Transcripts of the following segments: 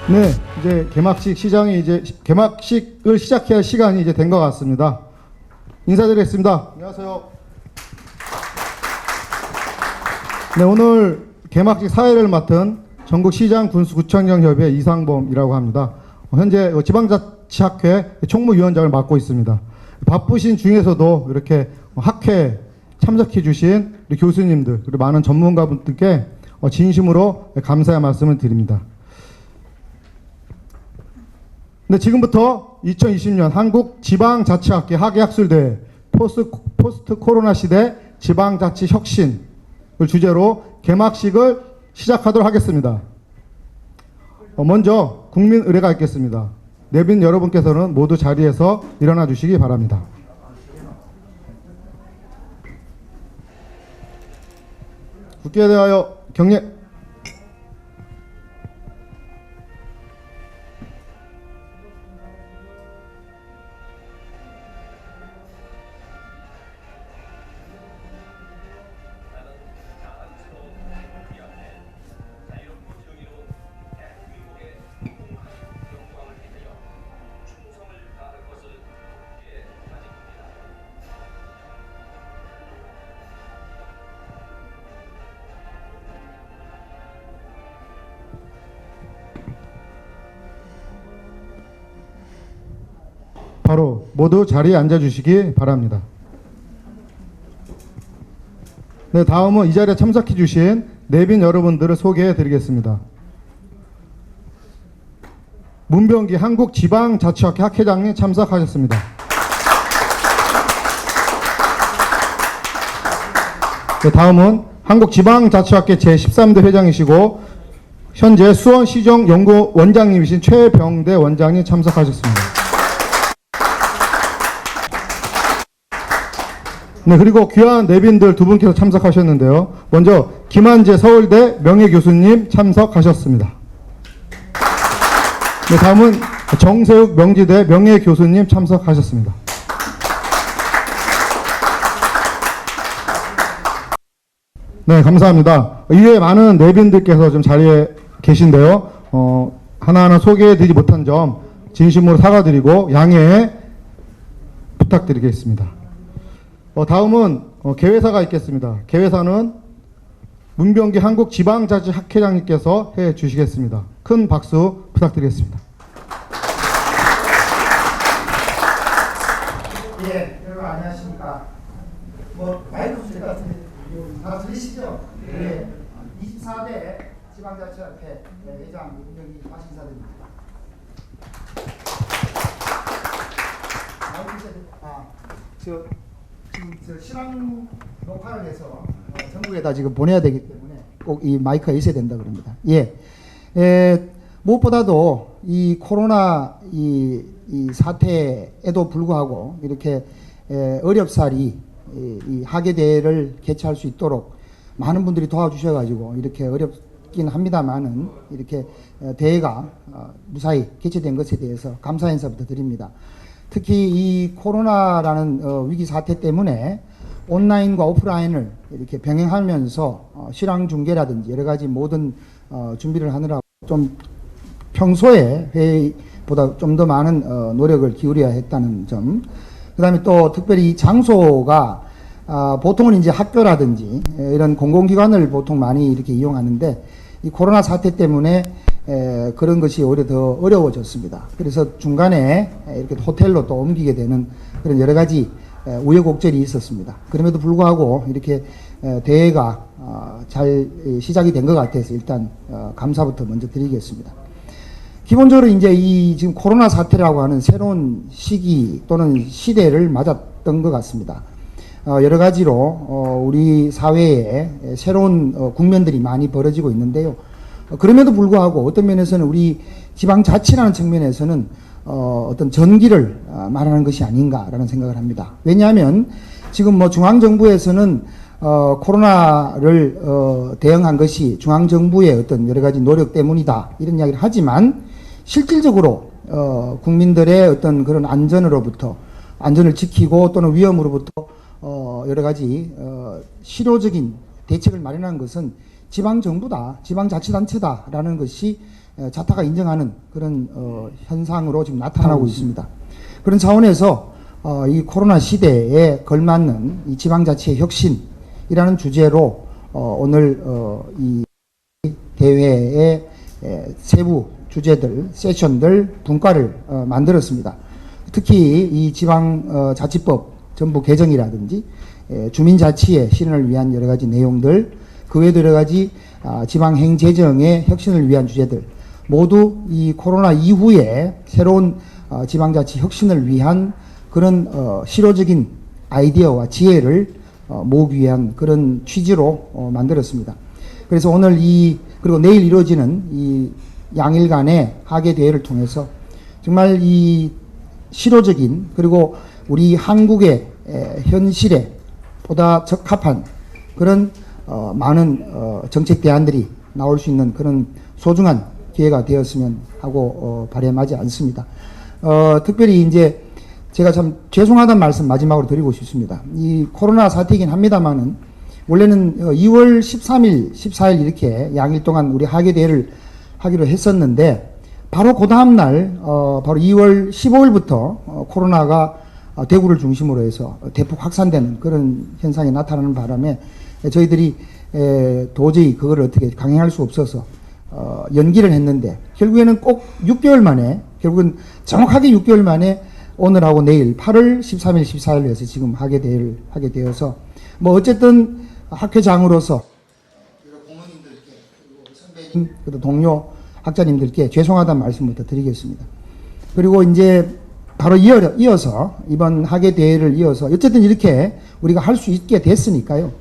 네, 이제 개막식을 시작해야 할 시간이 이제 된 것 같습니다. 인사드리겠습니다. 안녕하세요. 네, 오늘 개막식 사회를 맡은 전국시장군수구청장협의회 이상범이라고 합니다. 현재 지방자치학회 총무위원장을 맡고 있습니다. 바쁘신 중에서도 이렇게 학회 참석해 주신 우리 교수님들 그리고 많은 전문가분들께 진심으로 감사의 말씀을 드립니다. 네, 지금부터 2020년 한국지방자치학회 학예학술대회 포스트 코로나 시대 지방자치 혁신을 주제로 개막식을 시작하도록 하겠습니다. 먼저 국민 의례가 있겠습니다. 내빈 여러분께서는 모두 자리에서 일어나 주시기 바랍니다. 국회에 대하여 경례. 바로 모두 자리에 앉아주시기 바랍니다. 네, 다음은 이 자리에 참석해 주신 내빈 여러분들을 소개해 드리겠습니다. 문병기 한국지방자치학회 학회장님 참석하셨습니다. 네, 다음은 한국지방자치학회 제13대 회장이시고 현재 수원시정연구원장님이신 최병대 원장님 참석하셨습니다. 네, 그리고 귀한 내빈들 두 분께서 참석하셨는데요. 먼저 김한재 서울대 명예교수님 참석하셨습니다. 네, 다음은 정세욱 명지대 명예교수님 참석하셨습니다. 네, 감사합니다. 이외에 많은 내빈들께서 좀 자리에 계신데요. 하나하나 소개해드리지 못한 점 진심으로 사과드리고 양해 부탁드리겠습니다. 다음은 개회사가 있겠습니다. 개회사는 문병기 한국지방자치학회장님께서 해 주시겠습니다. 큰 박수 부탁드리겠습니다. 예, 여러분 안녕하십니까. 마이크 소리가 다 들리시죠? 예, 24대 지방자치학회 회장 문병기 다시 인사드립니다. 지금 실황 녹화를 해서 전국에다 지금 보내야 되기 때문에 꼭 이 마이크가 있어야 된다 그럽니다. 예, 무엇보다도 이 코로나 이 사태에도 불구하고 이렇게 어렵사리 이 학예대회를 개최할 수 있도록 많은 분들이 도와주셔가지고 이렇게 어렵긴 합니다만은 이렇게 대회가 무사히 개최된 것에 대해서 감사 인사부터 드립니다. 특히 이 코로나라는 위기 사태 때문에 온라인과 오프라인을 이렇게 병행하면서 실황 중계라든지 여러 가지 모든 준비를 하느라 좀 평소에 회의보다 좀 더 많은 노력을 기울여야 했다는 점. 그 다음에 또 특별히 이 장소가 보통은 이제 학교라든지 이런 공공기관을 보통 많이 이렇게 이용하는데 이 코로나 사태 때문에 그런 것이 오히려 더 어려워졌습니다. 그래서 중간에 이렇게 호텔로 또 옮기게 되는 그런 여러 가지 우여곡절이 있었습니다. 그럼에도 불구하고 이렇게 대회가 잘 시작이 된 것 같아서 일단 감사부터 먼저 드리겠습니다. 기본적으로 이제 이 지금 코로나 사태라고 하는 새로운 시기 또는 시대를 맞았던 것 같습니다. 여러 가지로 우리 사회에 새로운 국면들이 많이 벌어지고 있는데요. 그럼에도 불구하고 어떤 면에서는 우리 지방자치라는 측면에서는 어떤 전기를 말하는 것이 아닌가라는 생각을 합니다. 왜냐하면 지금 중앙정부에서는 코로나를 대응한 것이 중앙정부의 어떤 여러 가지 노력 때문이다 이런 이야기를 하지만 실질적으로 국민들의 어떤 그런 안전을 지키고 또는 위험으로부터 여러 가지 실효적인 대책을 마련한 것은 지방정부다, 지방자치단체다라는 것이 자타가 인정하는 그런 현상으로 지금 나타나고 있습니다. 그런 차원에서 이 코로나 시대에 걸맞는 이 지방자치의 혁신이라는 주제로 오늘 이 대회의 세부 주제들, 세션들, 분과를 만들었습니다. 특히 이 지방자치법 전부 개정이라든지 주민자치의 실현을 위한 여러 가지 내용들, 그 외에도 여러 가지 지방행재정의 혁신을 위한 주제들, 모두 이 코로나 이후에 새로운 지방자치 혁신을 위한 그런 실효적인 아이디어와 지혜를 모으기 위한 그런 취지로 만들었습니다. 그래서 오늘 그리고 내일 이루어지는 이 양일간의 학예 대회를 통해서 정말 이 실효적인, 그리고 우리 한국의 현실에 보다 적합한 그런 많은 정책 대안들이 나올 수 있는 그런 소중한 기회가 되었으면 하고 바람하지 않습니다. 특별히 이제 제가 참 죄송하다는 말씀 마지막으로 드리고 싶습니다. 이 코로나 사태이긴 합니다만은 원래는 2월 13일, 14일 이렇게 양일 동안 우리 학예 대회를 하기로 했었는데 바로 그 다음 날 바로 2월 15일부터 코로나가 대구를 중심으로 해서 대폭 확산되는 그런 현상이 나타나는 바람에 저희들이 도저히 그걸 어떻게 강행할 수 없어서 연기를 했는데 결국에는 꼭 6개월 만에, 결국은 정확하게 6개월 만에 오늘하고 내일 8월 13일, 14일로 해서 지금 학예 대회를 하게 되어서 뭐 어쨌든 학회장으로서 공무원님들께, 선배님, 그리고 동료 학자님들께 죄송하다는 말씀부터 드리겠습니다. 그리고 이제 바로 이어서 이번 학예 대회를 이어서 어쨌든 이렇게 우리가 할 수 있게 됐으니까요.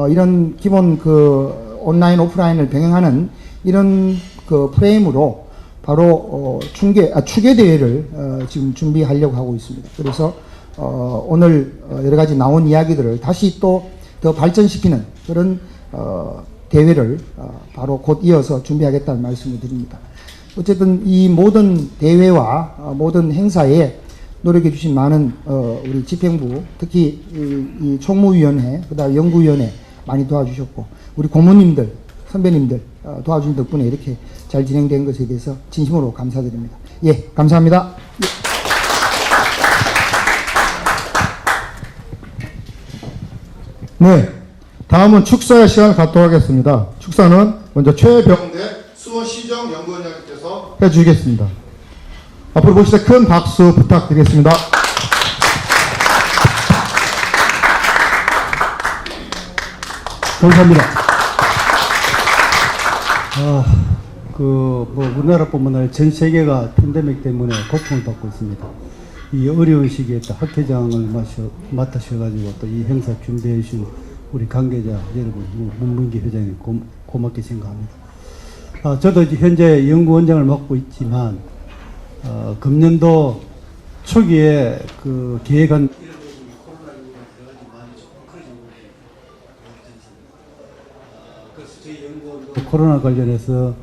이런 기본 그 온라인 오프라인을 병행하는 이런 그 프레임으로 바로 추계 대회를 지금 준비하려고 하고 있습니다. 그래서 오늘 여러 가지 나온 이야기들을 다시 또 더 발전시키는 그런 대회를 바로 곧 이어서 준비하겠다는 말씀을 드립니다. 어쨌든 이 모든 대회와 모든 행사에 노력해 주신 많은 우리 집행부, 특히 이 총무위원회, 그다음 연구위원회 많이 도와주셨고, 우리 고모님들, 선배님들 도와준 덕분에 이렇게 잘 진행된 것에 대해서 진심으로 감사드립니다. 예, 감사합니다. 네, 다음은 축사의 시간을 갖도록 하겠습니다. 축사는 먼저 최병대 수원시정연구원장님께서 해주시겠습니다. 앞으로 모시다 큰 박수 부탁드리겠습니다. 감사합니다. 우리나라뿐만 아니라 전 세계가 팬데믹 때문에 고통을 받고 있습니다. 이 어려운 시기에 또 학회장을 맡으셔가지고 또 이 행사 준비해 주신 우리 관계자 여러분, 문문기 회장님 고맙게 생각합니다. 저도 이제 현재 연구원장을 맡고 있지만, 금년도 초기에 그 계획한 코로나 관련해서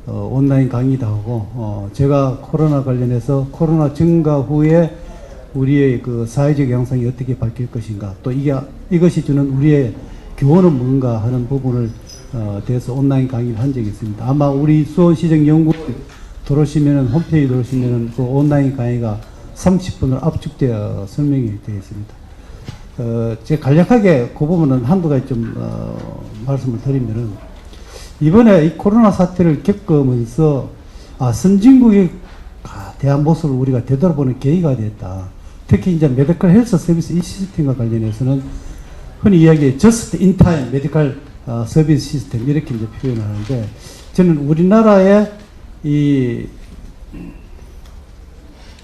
온라인 강의도 하고, 제가 코로나 관련해서 코로나 증가 후에 우리의 그 사회적 양상이 어떻게 바뀔 것인가, 또 이것이 주는 우리의 교훈은 뭔가 하는 부분을 대해서 온라인 강의를 한 적이 있습니다. 아마 우리 수원시정연구원 들어오시면은, 홈페이지 들어오시면은 그 온라인 강의가 30분을 압축되어 설명이 되어 있습니다. 제가 간략하게 그 부분은 한두 가지 좀 말씀을 드리면은, 이번에 이 코로나 사태를 겪으면서 선진국에 대한 모습을 우리가 되돌아보는 계기가 됐다. 특히 이제 메디컬 헬스 서비스 이 시스템과 관련해서는 흔히 이야기해 just in time 메디컬 서비스 시스템 이렇게 이제 표현하는데, 저는 우리나라의 이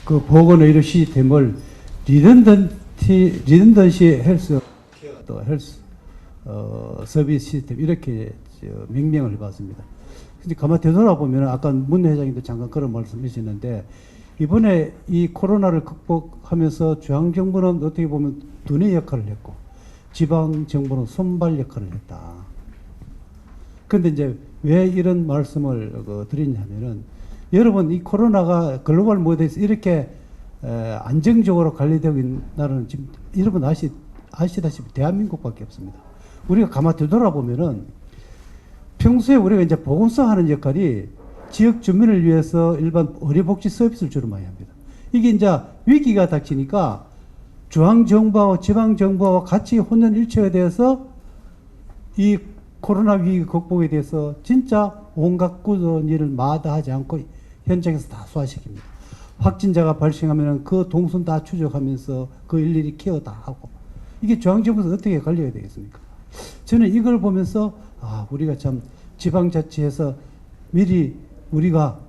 그 보건의료 시스템을 리던던시 헬스 케어 헬스 서비스 시스템 이렇게 명명을 해봤습니다. 근데 가만 되돌아보면 아까 문 회장님도 잠깐 그런 말씀하셨는데, 이번에 이 코로나를 극복하면서 중앙정부는 어떻게 보면 두뇌 역할을 했고 지방정부는 손발 역할을 했다. 그런데 이제 왜 이런 말씀을 드리냐면은, 여러분 이 코로나가 글로벌 모델에서 이렇게 안정적으로 관리되고 있는 나라는 지금 여러분 아시다시피 대한민국밖에 없습니다. 우리가 가만 되돌아보면은 평소에 우리가 이제 보건소 하는 역할이 지역 주민을 위해서 일반 의료복지 서비스를 주로 많이 합니다. 이게 이제 위기가 닥치니까 중앙정부와 지방정부와 같이 혼연일체가 되어서 이 코로나 위기 극복에 대해서 진짜 온갖 꾸준한 일을 마다하지 않고 현장에서 다 소화시킵니다. 확진자가 발생하면 그 동선 다 추적하면서 그 일일이 케어 다 하고, 이게 중앙정부에서 어떻게 관리해야 되겠습니까? 저는 이걸 보면서 우리가 참 지방자치에서 미리 우리가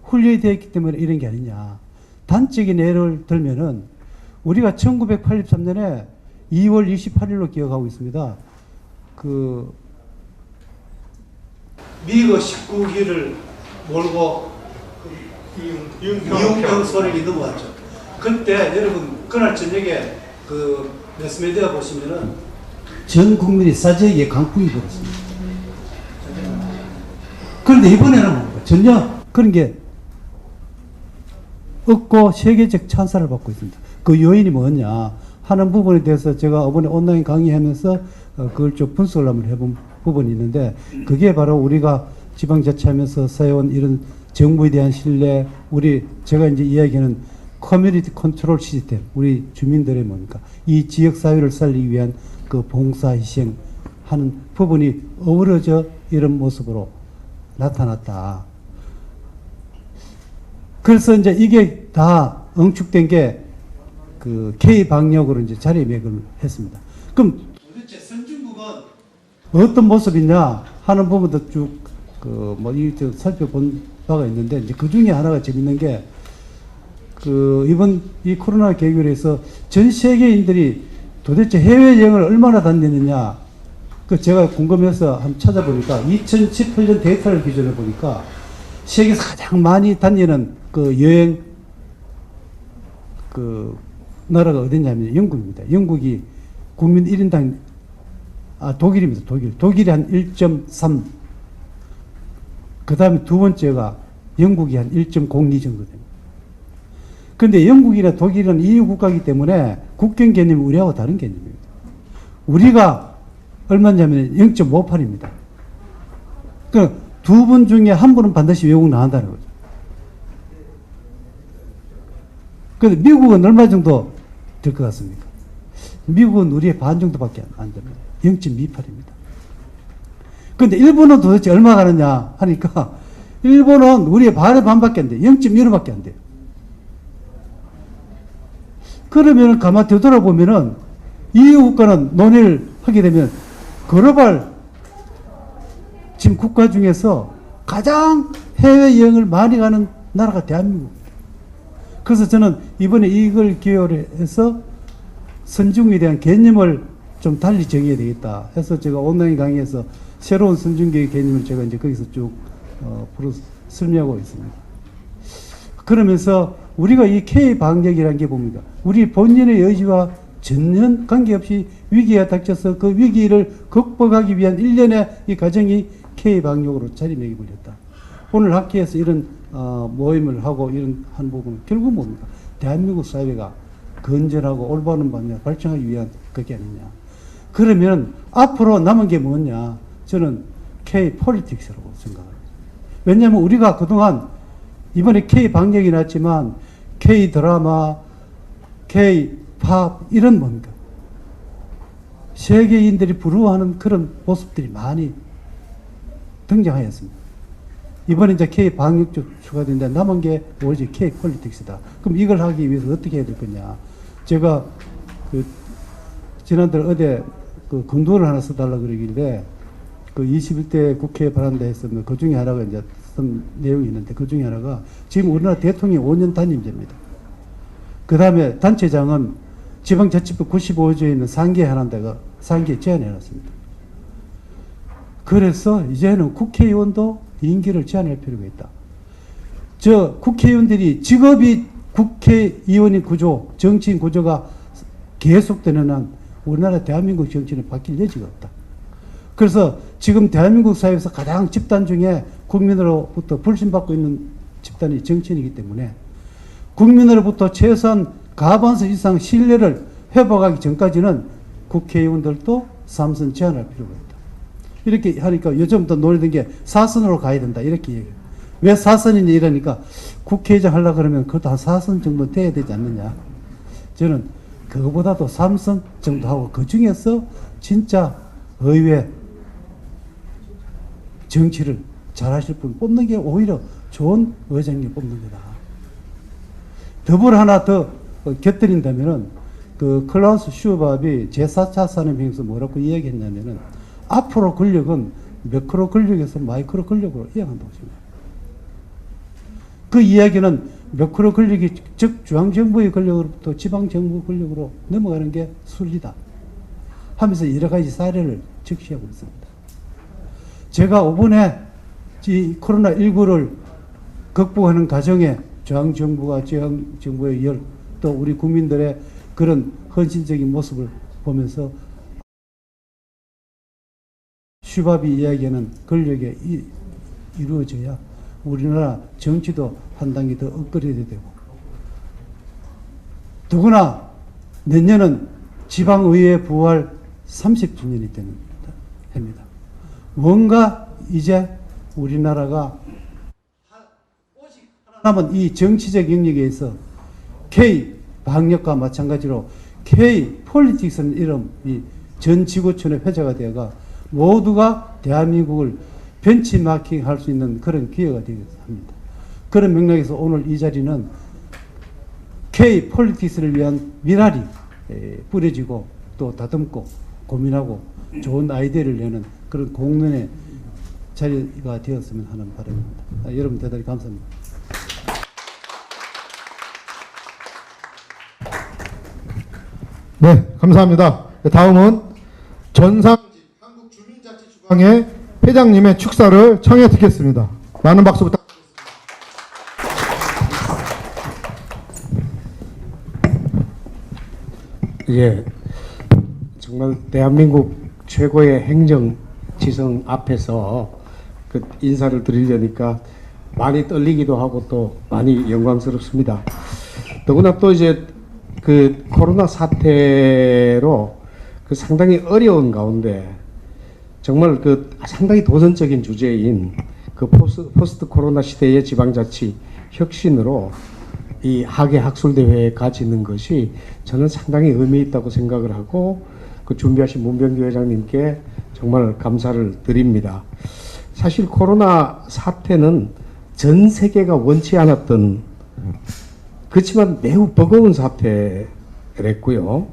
훈련이 되어 있기 때문에 이런 게 아니냐. 단적인 예를 들면은 우리가 1983년에 2월 28일로 기억하고 있습니다. 그 미거 19기를 몰고 이용평 소령이 넘어왔죠. 그때 여러분 그날 저녁에 그 매스미디어 보시면은 전 국민이 사재기에 강풍이 불었습니다. 그런데 이번에는 전혀 그런 게 없고 세계적 찬사를 받고 있습니다. 그 요인이 뭐냐 하는 부분에 대해서 제가 이번에 온라인 강의하면서 그걸 좀 분석을 한번 해본 부분이 있는데, 그게 바로 우리가 지방자치하면서 쌓여온 이런 정부에 대한 신뢰, 제가 이제 이야기하는 커뮤니티 컨트롤 시스템, 우리 주민들의 뭡니까 이 지역 사회를 살리기 위한 그 봉사 희생하는 부분이 어우러져 이런 모습으로 나타났다. 그래서 이제 이게 다 응축된 게 그 K 방역으로 이제 자리매김을 했습니다. 그럼 도대체 선진국은 어떤 모습이냐 하는 부분도 쭉 살펴본 바가 있는데, 이제 그 중에 하나가 재밌는 게 이번 이 코로나 계기로 해서 전 세계인들이 도대체 해외여행을 얼마나 다녔느냐, 제가 궁금해서 한번 찾아보니까 2018년 데이터를 기준으로 보니까 세계에서 가장 많이 다니는 여행 나라가 어디냐면 영국입니다. 영국이 국민 1인당 독일입니다. 독일이 한 1.3, 그 다음에 두 번째가 영국이 한 1.02 정도 됩니다. 그런데 영국이나 독일은 EU 국가이기 때문에 국경 개념이 우리하고 다른 개념입니다. 우리가 얼마냐면 0.58입니다. 그러니까 두 분 중에 한 분은 반드시 외국 나간다는 거죠. 그런데 미국은 얼마 정도 될 것 같습니까? 미국은 우리의 반 정도밖에 안 됩니다. 0.28입니다. 그런데 일본은 도대체 얼마 가느냐 하니까 일본은 우리의 반의 반밖에 안 돼요. 0.15밖에 안 돼요. 그러면 가만 되돌아보면은 EU 국가는 논의를 하게 되면 글로벌 지금 국가 중에서 가장 해외여행을 많이 가는 나라가 대한민국입니다. 그래서 저는 이번에 이걸 기여를 해서 선진국에 대한 개념을 좀 달리 정해야 되겠다 해서 제가 온라인 강의에서 새로운 선진국의 개념을 제가 이제 거기서 쭉 설명하고 있습니다. 그러면서 우리가 이 K 방역이라는 게 뭡니까? 우리 본연의 의지와 전혀 관계없이 위기가 닥쳐서 그 위기를 극복하기 위한 일련의 이 과정이 K 방역으로 자리매김을했다. 오늘 학회에서 이런 모임을 하고 이런 한 부분 결국 뭡니까? 대한민국 사회가 건전하고 올바른 방향을 발전하기 위한 그게 아니냐. 그러면 앞으로 남은 게 뭐냐? 저는 K 폴리틱스라고 생각합니다. 왜냐하면 우리가 그동안 이번에 K 방역이 났지만 K 드라마, K 팝 이런 뭡니까? 세계인들이 부러워하는 그런 모습들이 많이 등장하였습니다. 이번에 이제 K 방역 쪽 추가된데 남은 게 오로지 K 폴리틱스다. 그럼 이걸 하기 위해서 어떻게 해야 될 거냐? 제가 지난달 어제 근도를 하나 써달라 그러길래 21대 국회 발안대 했었는데 그 중에 하나가 이제 쓴 내용이 있는데 그 중에 하나가 지금 우리나라 대통령이 5년 단임제입니다. 그 다음에 단체장은 지방자치법 95조에 있는 상기에 하나인데가 상기에 제한해놨습니다. 그래서 이제는 국회의원도 임기를 제한할 필요가 있다. 국회의원들이 직업이 국회의원의 구조, 정치인 구조가 계속되는 한 우리나라 대한민국 정치는 바뀔 여지가 없다. 그래서 지금 대한민국 사회에서 가장 집단 중에 국민으로부터 불신받고 있는 집단이 정치인이기 때문에 국민으로부터 최소한 과반수 이상 신뢰를 회복하기 전까지는 국회의원들도 삼선 제한할 필요가 있다. 이렇게 하니까 요즘부터 논의된 게 사선으로 가야 된다. 이렇게 얘기해요. 왜 4선이냐 이러니까 국회의장 하려고 그러면 그것도 한 4선 정도 돼야 되지 않느냐. 저는 그거보다도 3선 정도 하고 그 중에서 진짜 의회 정치를 잘하실 분 뽑는 게 오히려 좋은 의장님 뽑는 거다. 더불어 하나 더 곁들인다면은 그 클라우스 슈밥이 제4차 산업혁명에서 뭐라고 이야기했냐면은 앞으로 권력은 매크로 권력에서 마이크로 권력으로 이어간다고 생각합니다. 그 이야기는 매크로 권력이 즉 중앙정부의 권력으로부터 지방정부 권력으로 넘어가는 게 순리다 하면서 여러 가지 사례를 적시하고 있습니다. 제가 이번에 이 코로나19를 극복하는 과정에 중앙정부가 지방정부의 열, 또 우리 국민들의 그런 헌신적인 모습을 보면서 슈밥이 이야기하는 권력에 이루어져야 우리나라 정치도 한 단계 더 업그레이드 되고, 더구나 내년은 지방의회 부활 30주년이 되는 해입니다. 뭔가 이제 우리나라가 오직 남은 이 정치적 영역에서 K 방역과 마찬가지로 K 폴리틱스는 이름이 전 지구촌의 회자가 되어가 모두가 대한민국을 벤치마킹 할 수 있는 그런 기회가 되겠습니다. 그런 맥락에서 오늘 이 자리는 K 폴리틱스를 위한 미랄이 뿌려지고 또 다듬고 고민하고 좋은 아이디어를 내는 그런 공론의 자리가 되었으면 하는 바람입니다. 여러분 대단히 감사합니다. 네, 감사합니다. 다음은 전상직 한국주민자치주방의 회장님의 축사를 청해 듣겠습니다. 많은 박수 부탁드립니다. 예, 정말 대한민국 최고의 행정지성 앞에서 그 인사를 드리려니까 많이 떨리기도 하고 또 많이 영광스럽습니다. 더구나 또 이제 그 코로나 사태로 그 상당히 어려운 가운데 정말 그 상당히 도전적인 주제인 그 포스트 코로나 시대의 지방자치 혁신으로 이 학예 학술대회에 가지는 것이 저는 상당히 의미 있다고 생각을 하고 그 준비하신 문병규 회장님께 정말 감사를 드립니다. 사실 코로나 사태는 전 세계가 원치 않았던 그렇지만 매우 버거운 사태랬고요.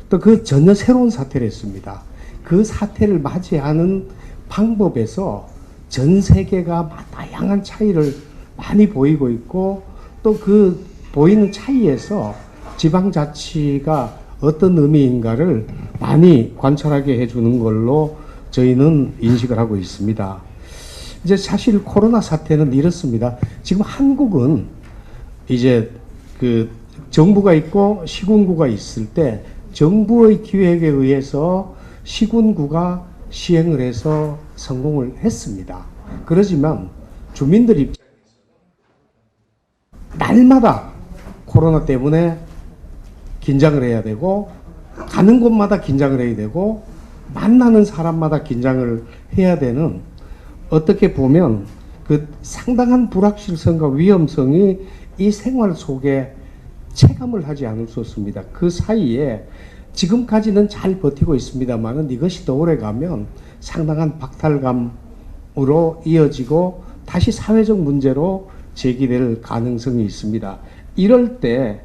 또 그 전혀 새로운 사태랬습니다. 그 사태를 맞이하는 방법에서 전 세계가 다양한 차이를 많이 보이고 있고 또 그 보이는 차이에서 지방자치가 어떤 의미인가를 많이 관찰하게 해주는 걸로 저희는 인식을 하고 있습니다. 이제 사실 코로나 사태는 이렇습니다. 지금 한국은 이제 그 정부가 있고 시군구가 있을 때 정부의 기획에 의해서 시군구가 시행을 해서 성공을 했습니다. 그렇지만 주민들 입장에서는 날마다 코로나 때문에 긴장을 해야 되고 가는 곳마다 긴장을 해야 되고 만나는 사람마다 긴장을 해야 되는 어떻게 보면 그 상당한 불확실성과 위험성이 이 생활 속에 체감을 하지 않을 수 없습니다. 그 사이에 지금까지는 잘 버티고 있습니다만은 이것이 더 오래 가면 상당한 박탈감으로 이어지고 다시 사회적 문제로 제기될 가능성이 있습니다. 이럴 때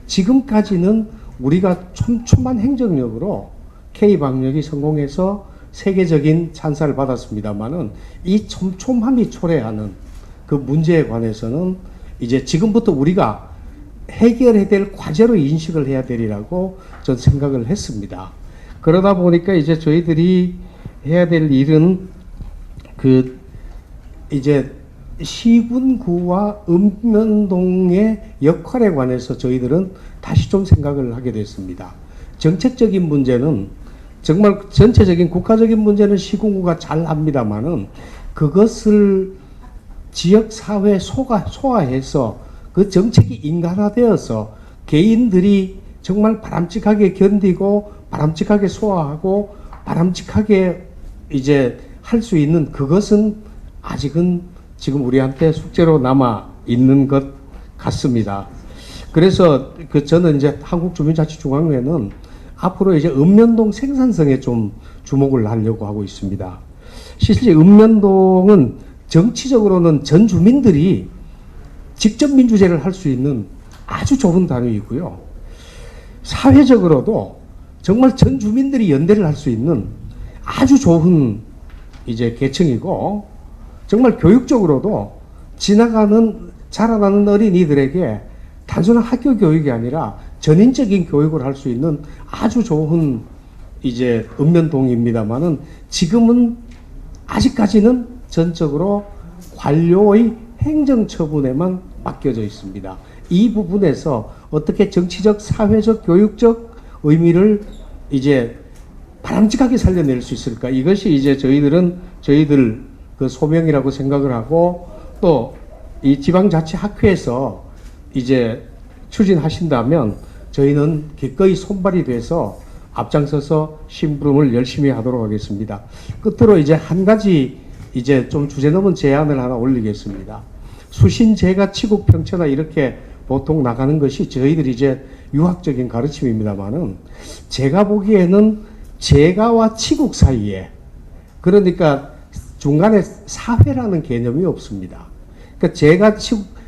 지금까지는 우리가 촘촘한 행정력으로 K방역이 성공해서 세계적인 찬사를 받았습니다만은 이 촘촘함이 초래하는 그 문제에 관해서는 이제 지금부터 우리가 해결해야 될 과제로 인식을 해야 되리라고 전 생각을 했습니다. 그러다 보니까 이제 저희들이 해야 될 일은 그 이제 시군구와 읍면동의 역할에 관해서 저희들은 다시 좀 생각을 하게 됐습니다. 정책적인 문제는 정말 전체적인 국가적인 문제는 시군구가 잘 합니다만은 그것을 지역 사회에 소화해서 그 정책이 인간화되어서 개인들이 정말 바람직하게 견디고 바람직하게 소화하고 바람직하게 이제 할 수 있는 그것은 아직은 지금 우리한테 숙제로 남아 있는 것 같습니다. 그래서 저는 이제 한국주민자치중앙회는 앞으로 이제 읍면동 생산성에 좀 주목을 하려고 하고 있습니다. 실제 읍면동은 정치적으로는 전 주민들이 직접 민주제를 할 수 있는 아주 좋은 단위이고요. 사회적으로도 정말 전 주민들이 연대를 할 수 있는 아주 좋은 이제 계층이고, 정말 교육적으로도 지나가는 자라나는 어린이들에게 단순한 학교 교육이 아니라 전인적인 교육을 할 수 있는 아주 좋은 이제 읍면동입니다만은, 지금은 아직까지는 전적으로 관료의 행정처분에만 맡겨져 있습니다. 이 부분에서 어떻게 정치적, 사회적, 교육적 의미를 이제 바람직하게 살려낼 수 있을까? 이것이 이제 저희들 그 소명이라고 생각을 하고, 또 이 지방자치학회에서 이제 추진하신다면 저희는 기꺼이 손발이 돼서 앞장서서 심부름을 열심히 하도록 하겠습니다. 끝으로 이제 한 가지 이제 좀 주제 넘은 제안을 하나 올리겠습니다. 수신제가 치국평천하 이렇게 보통 나가는 것이 저희들이 이제 유학적인 가르침입니다만은, 제가 보기에는 제가와 치국 사이에, 그러니까 중간에 사회라는 개념이 없습니다. 그러니까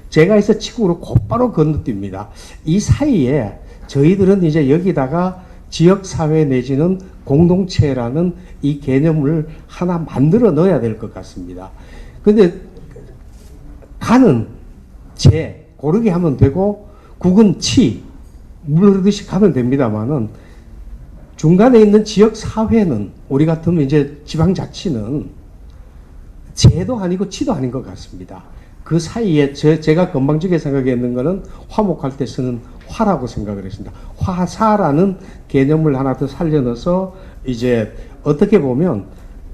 제가에서 치국으로 곧바로 건너뜁니다. 이 사이에 저희들은 이제 여기다가 지역사회 내지는 공동체라는 이 개념을 하나 만들어 넣어야 될 것 같습니다. 근데 가는 제 고르게 하면 되고, 국은 치 물 흐르듯이 가면 됩니다만은, 중간에 있는 지역사회는 우리 같으면 이제 지방자치는 제도 아니고 치도 아닌 것 같습니다. 그 사이에 제가 건방지게 생각했는 거는 화목할 때 쓰는 화라고 생각을 했습니다. 화사라는 개념을 하나 더 살려넣어서 이제 어떻게 보면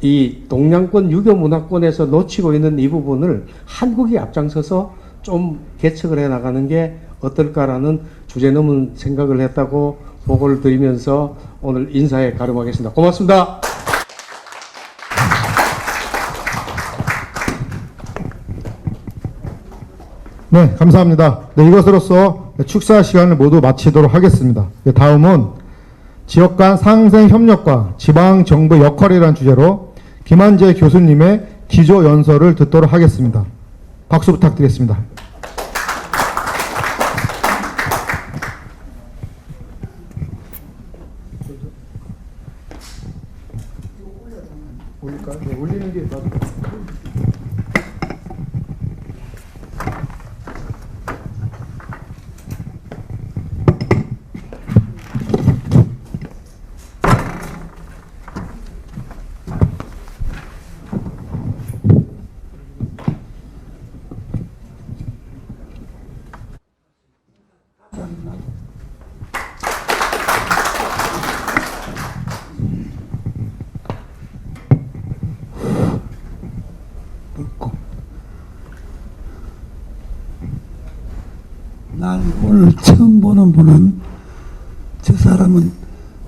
이 동양권 유교 문화권에서 놓치고 있는 이 부분을 한국이 앞장서서 좀 개척을 해 나가는 게 어떨까라는 주제 넘은 생각을 했다고 보고를 드리면서 오늘 인사에 가름하겠습니다. 고맙습니다. 네, 감사합니다. 네, 이것으로써 축사 시간을 모두 마치도록 하겠습니다. 네, 다음은 지역 간 상생 협력과 지방 정부 역할이라는 주제로 김한재 교수님의 기조 연설을 듣도록 하겠습니다. 박수 부탁드리겠습니다. 올릴까? 네, 올리는 게 나도. 난 오늘 처음 보는 분은, 저 사람은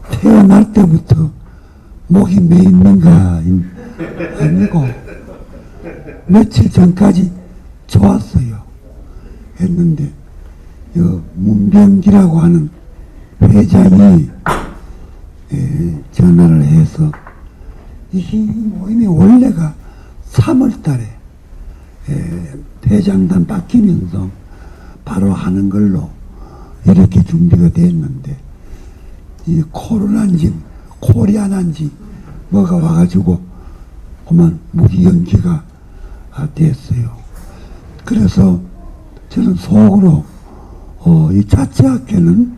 태어날 때부터 목이 매 있는가 아니고 며칠 전까지 좋았어요. 했는데 문병기라고 하는 회장이 전화를 해서 이 모임이 원래가 3월 달에 회장단 바뀌면서 바로 하는 걸로 이렇게 준비가 됐는데, 이 코로나인지 코리아난지 뭐가 와가지고 그만 무기 연기가 됐어요. 그래서 저는 속으로 이 자치학회는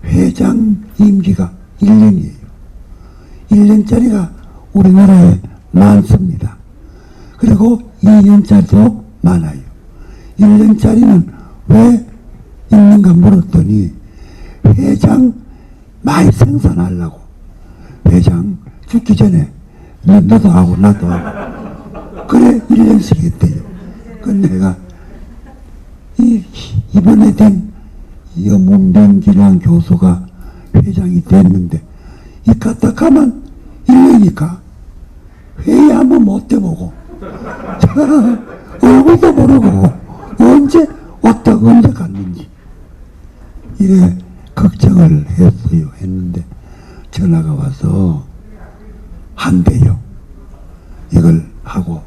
회장 임기가 1년이에요. 1년짜리가 우리나라에 많습니다. 그리고 2년짜리도 많아요. 1년짜리는 왜 있는가 물었더니, 회장 많이 생산하려고. 회장 죽기 전에 너도 하고 나도 하고. 그래 1년씩 했대요. 근데 내가 이번에 된 문병기란 교수가 회장이 됐는데, 이 까딱하면 1년이니까 회의 한번 못 해보고 얼굴도 모르고 언제 왔다 언제 갔는지 이래 걱정을 했어요. 했는데 전화가 와서 한대요. 이걸 하고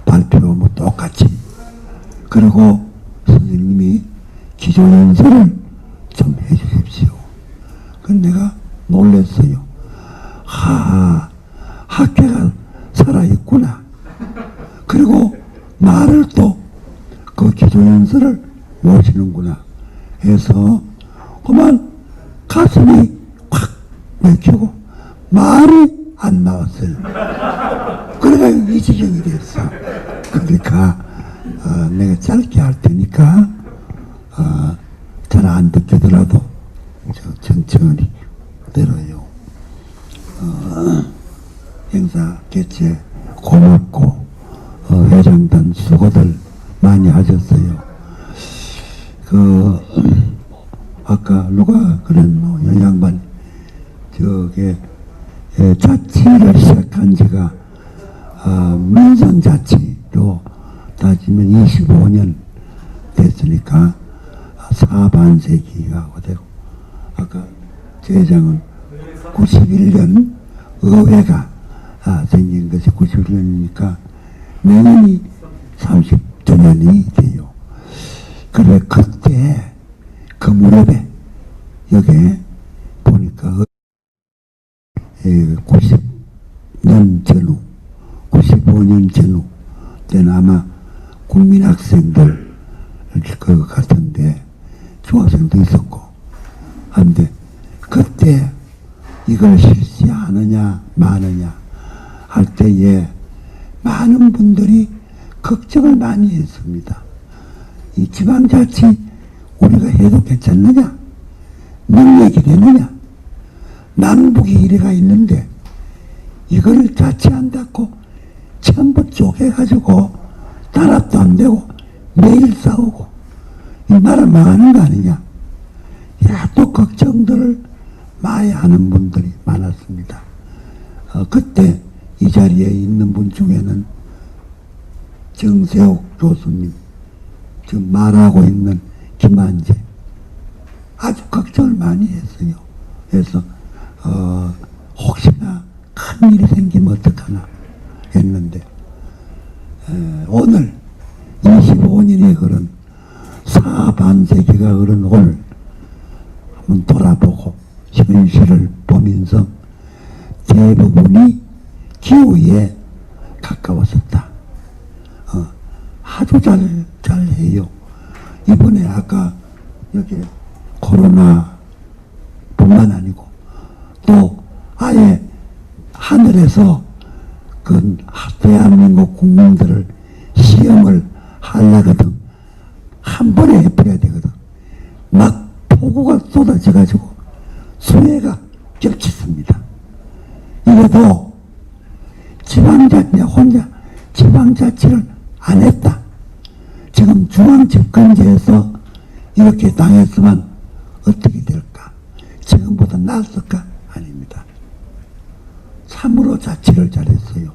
발표 뭐 똑같이. 그리고 선생님이 기조연설을 좀 해주십시오. 그래서 내가 놀랐어요. 학회가 살아있구나. 그리고 나를 또 그 기조연설을 모시는구나 해서 그만 가슴이 확 막히고 말이 안 나왔어요. 그래가 이 지경이 됐어. 그러니까 내가 짧게 할 테니까 잘 안 듣겠더라도 천천히 들어요. 행사 개최 고맙고 회장단 수고들 많이 하셨어요. 아까 누가 그랬노? 이 양반 저게 자치를 시작한 지가 민선자치로 따지면 25년 됐으니까 사반세기가 되고 아까 제 회장은 91년 의회가 생긴 것이 91년이니까 내년이 30주년이 돼요. 그래 그때 그 무렵에 여기 보니까 90년 전후 95년 전후 때는 아마 국민학생들 그 같은데 중학생도 있었고 한데 그때 이걸 실시하느냐 마느냐 할 때에 많은 분들이 걱정을 많이 했습니다. 이 지방자치 우리가 해도 괜찮느냐? 능력이 되느냐? 남북이 이래가 있는데 이걸 자치한다고 전부 쪼개가지고 단합도 안 되고 매일 싸우고 이 나라 망하는 거 아니냐? 또 걱정들을 많이 하는 분들이 많았습니다. 그때 이 자리에 있는 분 중에는 정세욱 교수님, 지금 말하고 있는 김한재 아주 걱정을 많이 했어요. 그래서 혹시나 큰 일이 생기면 어떡하나 했는데 오늘 25년이 흐른 사반세기가 흐른 오늘 한번 돌아보고 현실을 보면서 대부분이 기후에 가까웠었다. 아주 잘해요. 이번에 아까 여기 코로나 뿐만 아니고 또 아예 하늘에서 그 대한민국 국민들을 시험을 하려거든 한 번에 해버려야 되거든. 막 폭우가 쏟아져가지고 수해가 겹쳤습니다. 이래도 지방자치 혼자 지방자치를 안 했다. 지금 중앙집권제에서 이렇게 당했으면 어떻게 될까? 지금보다 나았을까? 아닙니다. 참으로 자치를 잘했어요.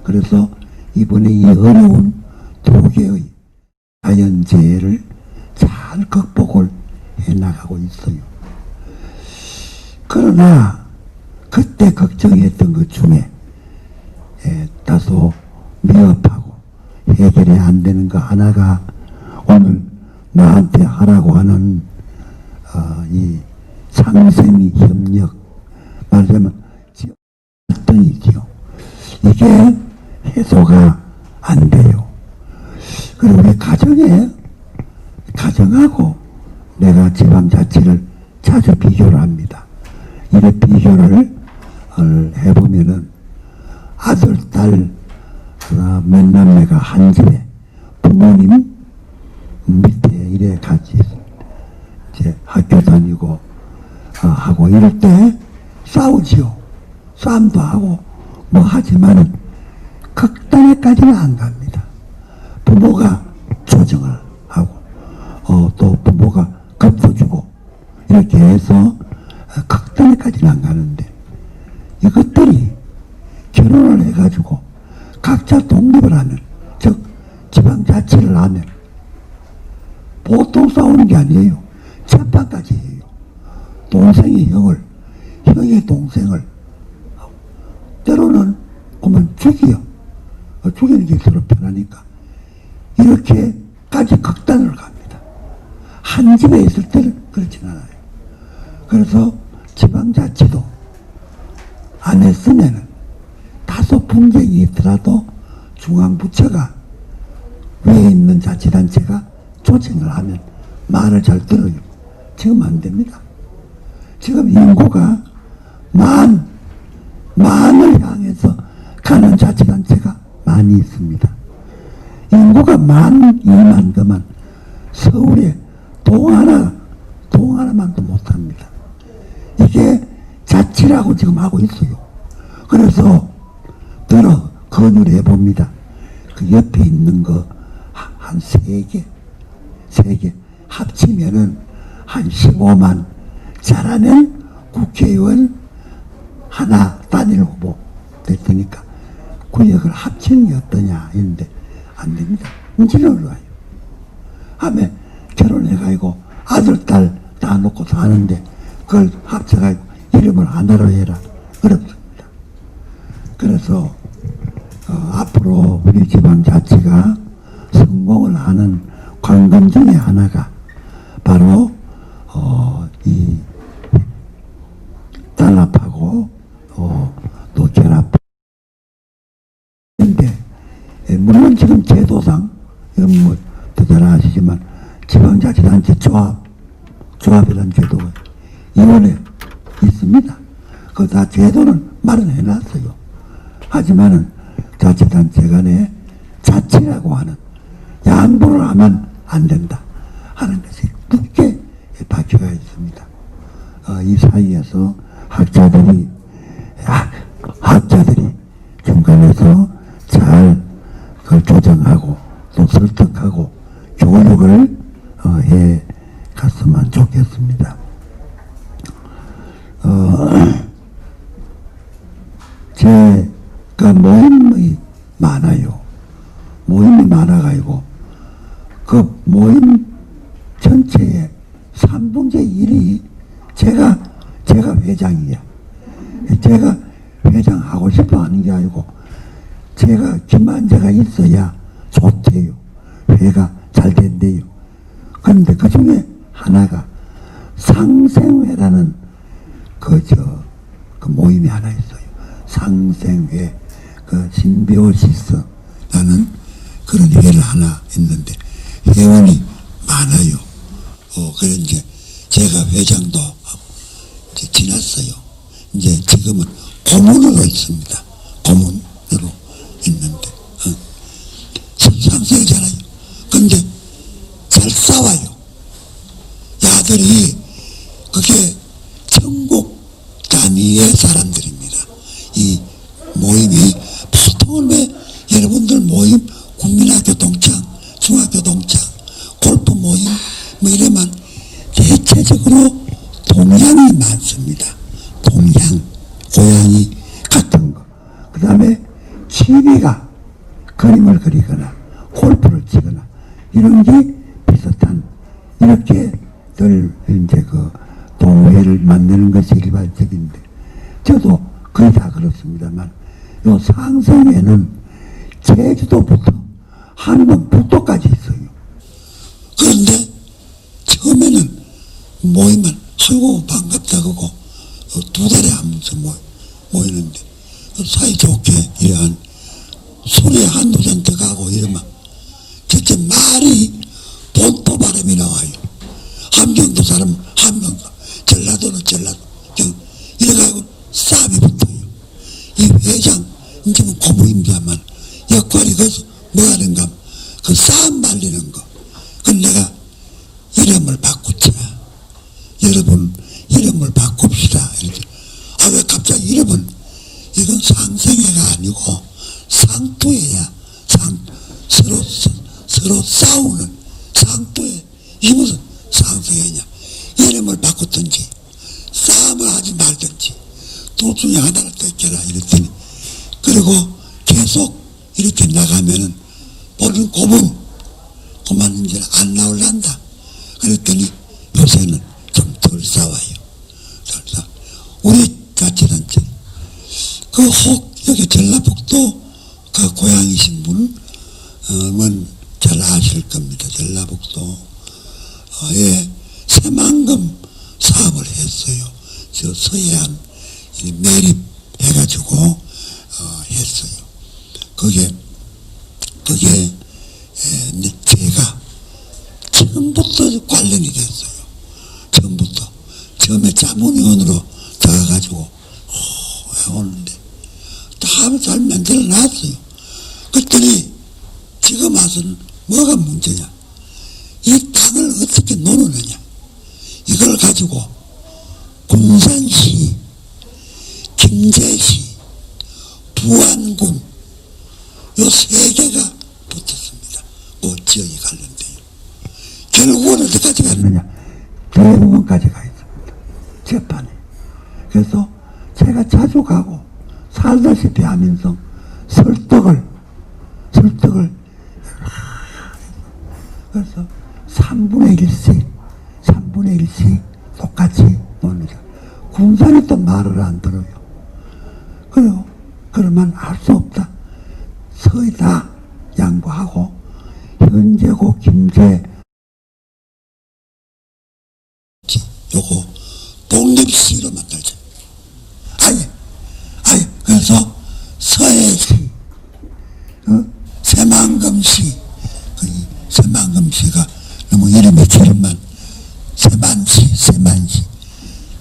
그래서 이번에 이 어려운 두 개의 자연재해를 잘 극복을 해나가고 있어요. 그러나 그때 걱정했던 것 중에 다소 미흡하고 해결이 안 되는 거 하나가 오늘 나한테 하라고 하는 이 상생이 협력 말하자면 갈등이지요. 이게 해소가 안 돼요. 그리고 우리 가정하고 내가 지방자치를 자주 비교를 합니다. 이래 비교를 해보면은 아들, 딸, 몇 남매가 한 집에 부모님 밑에 이래 같이 이제 학교 다니고 하고 이럴 때 싸우지요. 싸움도 하고 뭐 하지만은 극단에까지는 안 갑니다. 부모가 조정을 하고 또 부모가 겁도 주고 이렇게 해서 극단에까지는 안 가는데 이것들이 결혼을 해가지고 각자 독립을 하면 즉 동생이 형을, 형이 동생을, 때로는 오면 죽이요. 죽이는 게 서로 편하니까. 이렇게까지 극단을 갑니다. 한 집에 있을 때는 그렇진 않아요. 그래서 지방자치도 안 했으면은 다소 분쟁이 있더라도 중앙부처가 위에 있는 자치단체가 조정을 하면 말을 잘 들어요. 지금 안 됩니다. 지금 인구가 만을 향해서 가는 자치단체가 많이 있습니다. 인구가 2만 그만 서울에 동 하나만도 못합니다. 이게 자치라고 지금 하고 있어요. 그래서 건의를 해봅니다. 그 옆에 있는 거 한 3개 합치면은 한 15만 잘하는 국회의원 하나 단일 후보 될 테니까 구역을 합치는 게 어떠냐 했는데 안 됩니다. 문제는 올라와요. 하면 결혼해가지고 아들, 딸 다 놓고 사는데 그걸 합쳐가지고 이름을 하나로 해라. 어렵습니다. 그래서 앞으로 우리 지방자치가 성공을 하는 관건 중에 하나가 바로 이 단합하고 또 결합. 근데 물론 지금 제도상 이건 뭐 더 잘 아시지만 지방자치단체 조합이라는 제도가 이원에 있습니다. 그 다 제도는 마련해 놨어요. 하지만은 자치단체 간에 자치라고 하는 양보를 하면 안 된다 하는 것이 굳게 박혀가 있습니다. 이 사이에서 학자들이 중간에서 잘 그걸 조정하고 또 설득하고 교육을 해 갔으면 좋겠습니다. 제가 모임이 많아요. 모임이 많아가지고 그 모임 전체의 3분의 1이 제가 회장이야. 제가 회장하고 싶어 하는 게 아니고 제가 김만재가 있어야 좋대요. 회가 잘 된대요. 그런데 그 중에 하나가 상생회라는 그 모임이 하나 있어요. 상생회, 심비오시스라는 그런 회를 하나 있는데 회원이 많아요. 그래 이제 제가 회장도 하고 이제 지났어요. 이제 지금은 고문으로 있습니다. 고문으로 있는데 상생이잖아요. 근데 잘 싸워요. 야들이 그게 전국 단위의 사람들입니다. 이 모임이 보통은 왜 여러분들 모임 국민학교 동창, 중학교 동창, 골프 모임 뭐 이러면 대체적으로 동양이 많습니다. 동양, 고양이 같은 거. 그 다음에 취미가 그림을 그리거나 골프를 치거나 이런 게 비슷한 이렇게 늘 이제 동호회를 만드는 것이 일반적인데 저도 거의 다 그렇습니다만 요 상생회는 제주도부터 한번북도까지 있어요. 그런데 처음에는 모이면 아이고 반갑다고 2달에 한 번씩 모이는데 사이좋게 이러한 술에 한두 잔 더 가고 이러면 진짜 말이 본토 발음이 나와요. 함경도 사람 함경도, 전라도는 전라도, 이래가지고 싸움이 붙어요. 이 회장 이제는 고무입니다만 역할이 거기서 뭐 하는가 그 싸움 말리는 거. 그 내가 이름을 바꾸자. 여러분 이름을 바꿉시다. 이렇게. 왜 갑자기 이름은 이건 상생회가 아니고 상투회야. 서로 싸우는 상투회. 이 무슨 상생회냐. 이름을 바꾸든지 싸움을 하지 말든지 둘 중에 하나를 택해라 이랬더니 그리고 계속 이렇게 나가면은 보는 그만 이제 안 나올란다. 그랬더니 요새는 좀 덜 싸워요. 여기 전라북도 그 고향이신 분은 잘 아실 겁니다. 전라북도에 새만금 사업을 했어요. 저 서해안 매립해가지고 했어요. 그게 제가 처음부터 관련이 됐어요. 처음에 자문위원으로 들어가가지고 해오는데 다 잘 만들어 놨어요. 그랬더니 지금 와서는 뭐가 문제냐, 이 땅을 어떻게 노느냐, 이걸 가지고 군산시, 김제시, 부안군 요 세 개가 붙었습니다. 그 지역이 관련돼요. 결국은 어디까지 갔느냐, 대법원까지 가 있습니다. 재판에. 그래서 제가 자주 가고 살다시피 하면서 설득을 그래서 3분의 1씩 똑같이 놉니다. 군산이 또 말을 안 들어요. 그래요. 그러면 할 수 없다. 서희 다 양보하고 현재고 김제 요거 독립시로 만들자. 아예 그래서 서해시, 새만금시, 새만금시가 너무 이름이 길만 새만시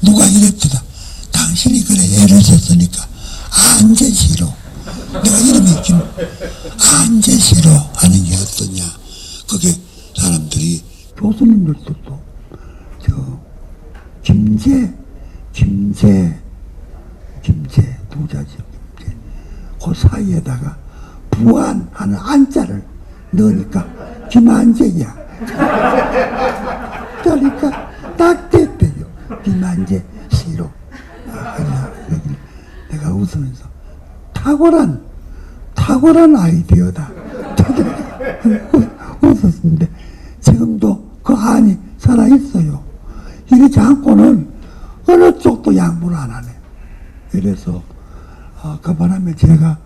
누가 이랬더라. 당신이 그래 애를 썼으니까 안제시로, 내가 이름이 안제시로 하는 게 어떠냐. 그게 사람들이 교수님들도 또 김제 부자죠. 그 사이에다가 부안하는 안자를 넣으니까 김한재야. 그러니까 딱 됐대요. 김한재 시로. 내가 웃으면서 탁월한 아이디어다. 웃었는데 지금도 그 안이 살아있어요. 이러지 않고는 어느 쪽도 양보를 안 하네. 이래서 그 바람에 제가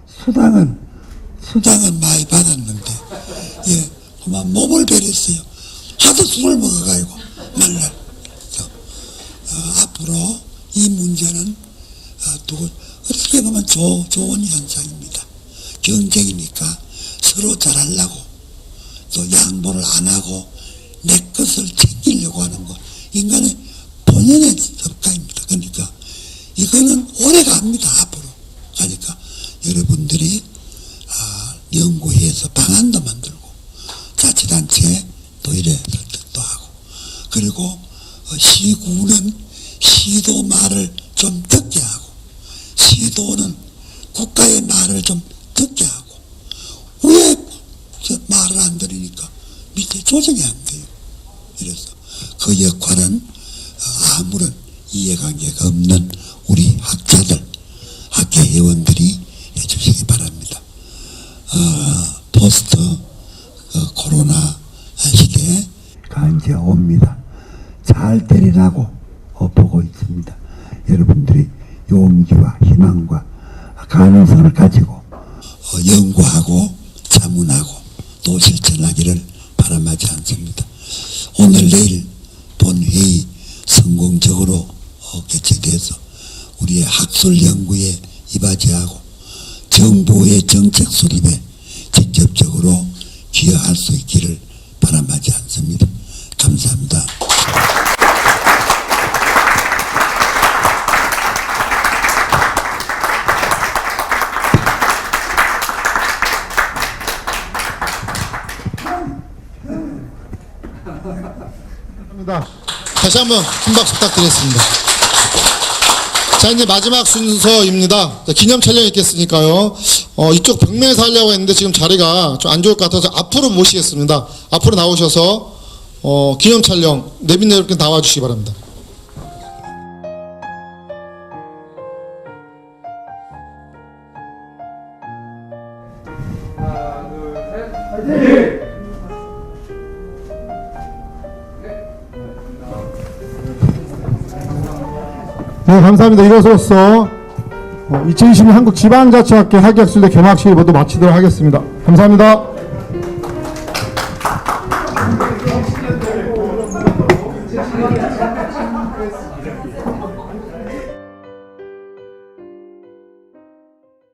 수당은 많이 받았는데 그만 몸을 베렸어요. 하도 술을 먹어가지고 말라. 앞으로 이 문제는 어떻게 보면 좋은 현상입니다. 경쟁이니까 서로 잘하려고 또 양보를 안 하고 내 것을 챙기려고 하는 거, 인간의 본연의 습관입니다. 그러니까 이거는 오래 갑니다. 앞으로 가니까 여러분들이 연구해서 방안도 만들고 자치단체 또 이래 설득도 하고, 그리고 시구는 시도 말을 좀 듣게 하고, 시도는 국가의 말을 좀 듣게 하고, 왜 말을 안 들으니까 밑에 조정이 안 돼요. 이래서 그 역할은 아무런 이해관계가 없는 우리 학자들, 학계 회원들이 해주시기 바랍니다. 포스트 코로나 시대에 이제 옵니다. 잘 되리라고 보고 있습니다. 여러분들이 용기와 희망과 가능성을 가지고 연구하고 자문하고 또 실천하기를 바람하지 않습니다. 오늘 내일 본회의 성공적으로 개최돼서 우리의 학술 연구에 이바지하고 정부의 정책 수립에 직접적으로 기여할 수 있기를 바람하지 않습니다. 감사합니다. 다시 한번 큰 박수 부탁드리겠습니다. 자, 이제 마지막 순서입니다. 자, 기념 촬영 있겠으니까요. 이쪽 벽면에서 하려고 했는데 지금 자리가 좀 안 좋을 것 같아서 앞으로 모시겠습니다. 앞으로 나오셔서 기념 촬영 내빈내롭게 나와주시기 바랍니다. 네, 감사합니다. 이것으로써 2020년 한국지방자치학회 학예학술대 개막식을 모두 마치도록 하겠습니다. 감사합니다.